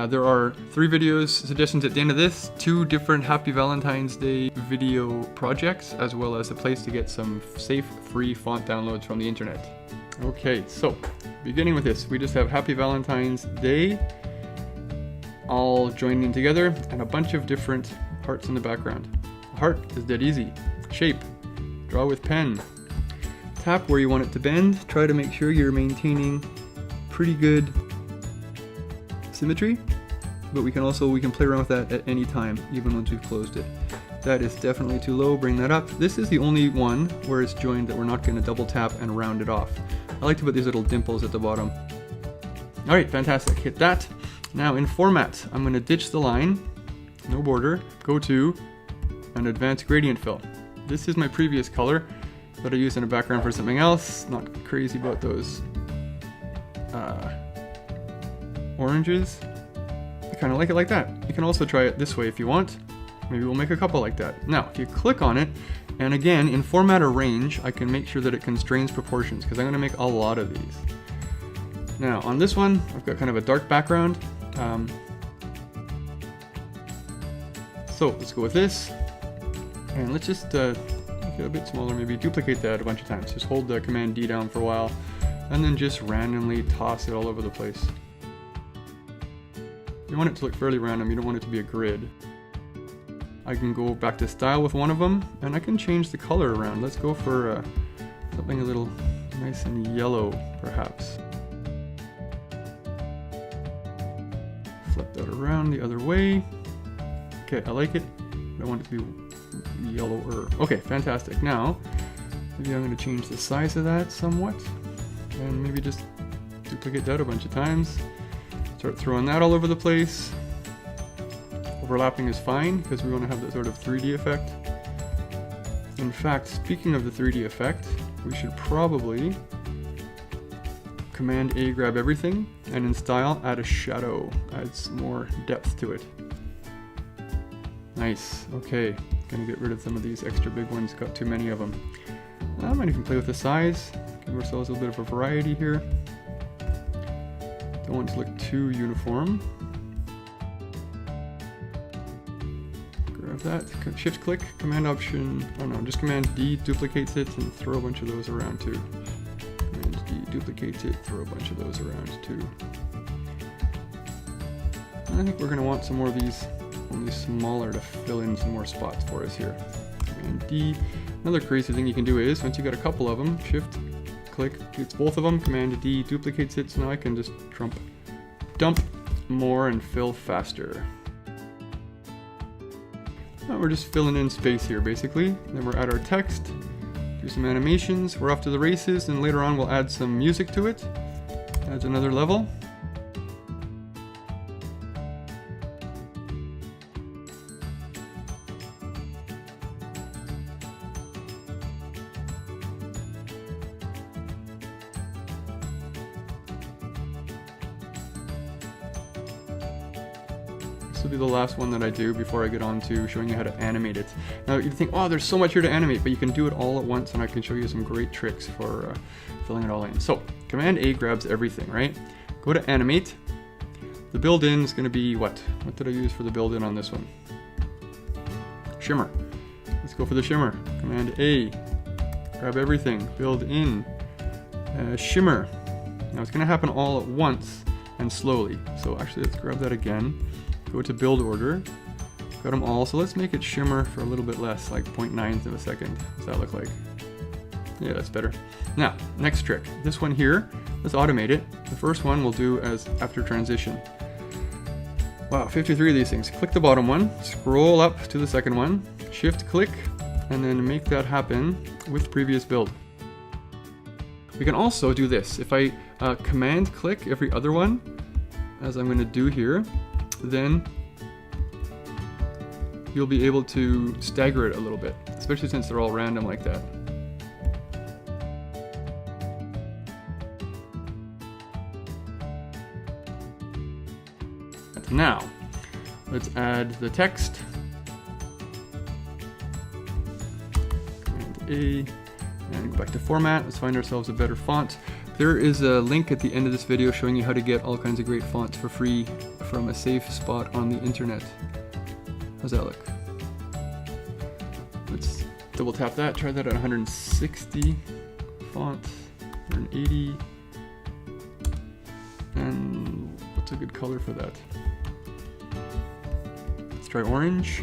There are 3 videos suggestions at the end of this, 2 different Happy Valentine's Day video projects, as well as a place to get some safe, free font downloads from the internet. Okay, so beginning with this, we just have Happy Valentine's Day all joining together and a bunch of different hearts in the background. Heart is dead easy. Shape, draw with pen. Tap where you want it to bend. Try to make sure you're maintaining pretty good symmetry, but we can play around with that at any time, even once we've closed it. That is definitely too low, bring that up. This is the only one where it's joined that we're not going to double tap and round it off. I like to put these little dimples at the bottom. Alright, fantastic, hit that. Now in format, I'm going to ditch the line, no border, go to an advanced gradient fill. This is my previous color that I used in a background for something else. Not crazy about those oranges. I kind of like it like that. You can also try it this way if you want. Maybe we'll make a couple like that. Now, if you click on it, and again, in format or range, I can make sure that it constrains proportions, because I'm going to make a lot of these. Now, on this one, I've got kind of a dark background. So, let's go with this. And let's just make it a bit smaller, maybe duplicate that a bunch of times. Just hold the Command D down for a while, and then just randomly toss it all over the place. You want it to look fairly random, you don't want it to be a grid. I can go back to style with one of them, and I can change the color around. Let's go for something a little nice and yellow, perhaps. Flip that around the other way. Okay, I like it. I want it to be yellower. Okay, fantastic. Now, maybe I'm going to change the size of that somewhat, and maybe just duplicate that a bunch of times. Start throwing that all over the place. Overlapping is fine because we want to have that sort of 3D effect. In fact, speaking of the 3D effect, we should probably Command A, grab everything, and in style, add a shadow. Adds more depth to it. Nice. Okay, gonna get rid of some of these extra big ones. Got too many of them. I might even play with the size. Give ourselves a little bit of a variety here. Don't want it to look too uniform. Grab that, shift click, command option, oh no, just Command D duplicates it and throw a bunch of those around too. Command D duplicates it, throw a bunch of those around too. And I think we're going to want some more of these, only smaller, to fill in some more spots for us here. Command D. Another crazy thing you can do is, once you got a couple of them, shift click, gets both of them, Command D duplicates it, so now I can just dump more and fill faster. Now we're just filling in space here basically. Then we're at our text, do some animations, we're off to the races, and later on we'll add some music to it. Adds another level. Will be the last one that I do before I get on to showing you how to animate it. Now you think, oh, there's so much here to animate, but you can do it all at once, and I can show you some great tricks for filling it all in. So Command A grabs everything, right? Go to Animate. The build-in is going to be what? What did I use for the build-in on this one? Shimmer. Let's go for the shimmer. Command A. Grab everything. Build in. Shimmer. Now it's going to happen all at once and slowly. So actually, let's grab that again. Go to build order, got them all, so let's make it shimmer for a little bit less, like 0.9 of a second. What does that look like? Yeah, that's better. Now, next trick. This one here, let's automate it. The first one we'll do as after transition. Wow, 53 of these things. Click the bottom one, scroll up to the second one, shift click, and then make that happen with previous build. We can also do this. If I command click every other one, as I'm going to do here, then you'll be able to stagger it a little bit, especially since they're all random like that. Now, let's add the text. Command A, and go back to format. Let's find ourselves a better font. There is a link at the end of this video showing you how to get all kinds of great fonts for free from a safe spot on the internet. How's that look? Let's double tap that, try that at 160 font, 180. And what's a good color for that? Let's try orange.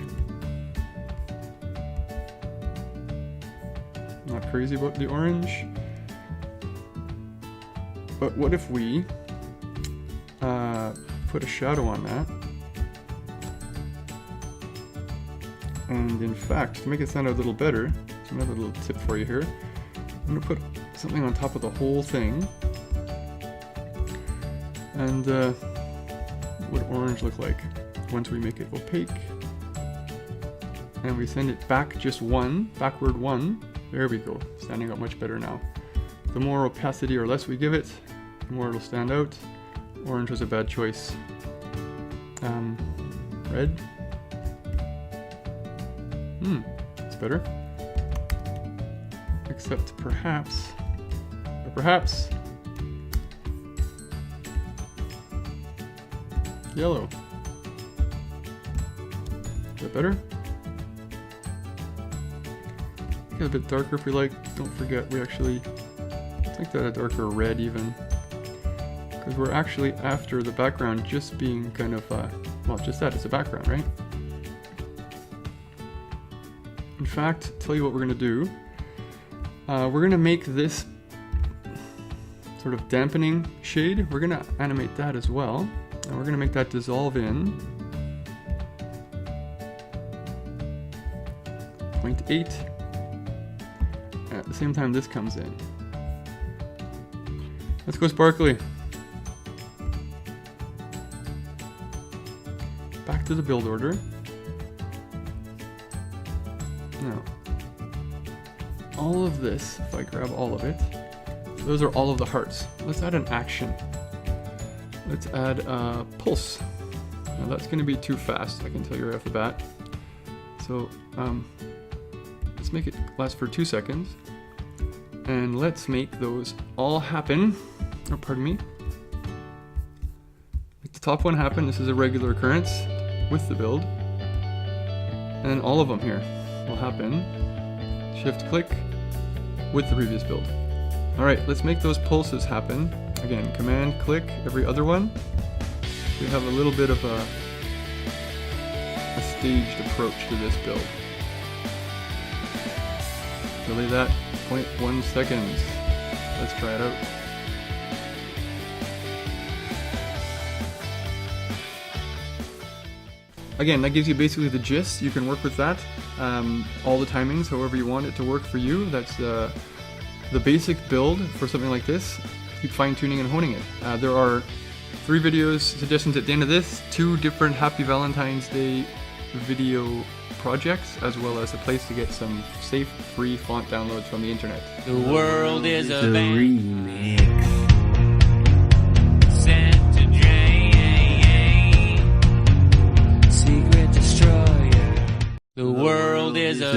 Not crazy about the orange. But what if we put a shadow on that? And in fact, to make it sound a little better, it's another little tip for you here. I'm gonna put something on top of the whole thing. And what would orange look like once we make it opaque? And we send it back just one, backward one. There we go, standing out much better now. The more opacity or less we give it, the more it'll stand out. Orange was a bad choice. Red. It's better. Except perhaps, yellow. Is that better? Get a bit darker if we like. Don't forget we actually make that a darker red even. Because we're actually after the background just being kind of, well, just that, it's a background, right? In fact, tell you what we're gonna do. We're gonna make this sort of dampening shade. We're gonna animate that as well. And we're gonna make that dissolve in 0.8. At the same time this comes in. Let's go sparkly. Back to the build order. Now, all of this, if I grab all of it, those are all of the hearts. Let's add an action. Let's add a pulse. Now that's going to be too fast, I can tell you right off the bat. So let's make it last for 2 seconds. And let's make those all happen. Oh, pardon me. Make the top one happen. This is a regular occurrence with the build. And all of them here will happen. Shift click with the previous build. Alright, let's make those pulses happen. Again, command click every other one. We have a little bit of a staged approach to this build. Delay that 0.1 seconds. Let's try it out. Again, that gives you basically the gist. You can work with that. All the timings, however you want it to work for you. That's the basic build for something like this. Keep fine-tuning and honing it. There are 3 videos suggestions at the end of this, 2 different Happy Valentine's Day video projects, as well as a place to get some safe, free font downloads from the internet. The world is a remix. Sent to drain. Secret destroyer. The world is a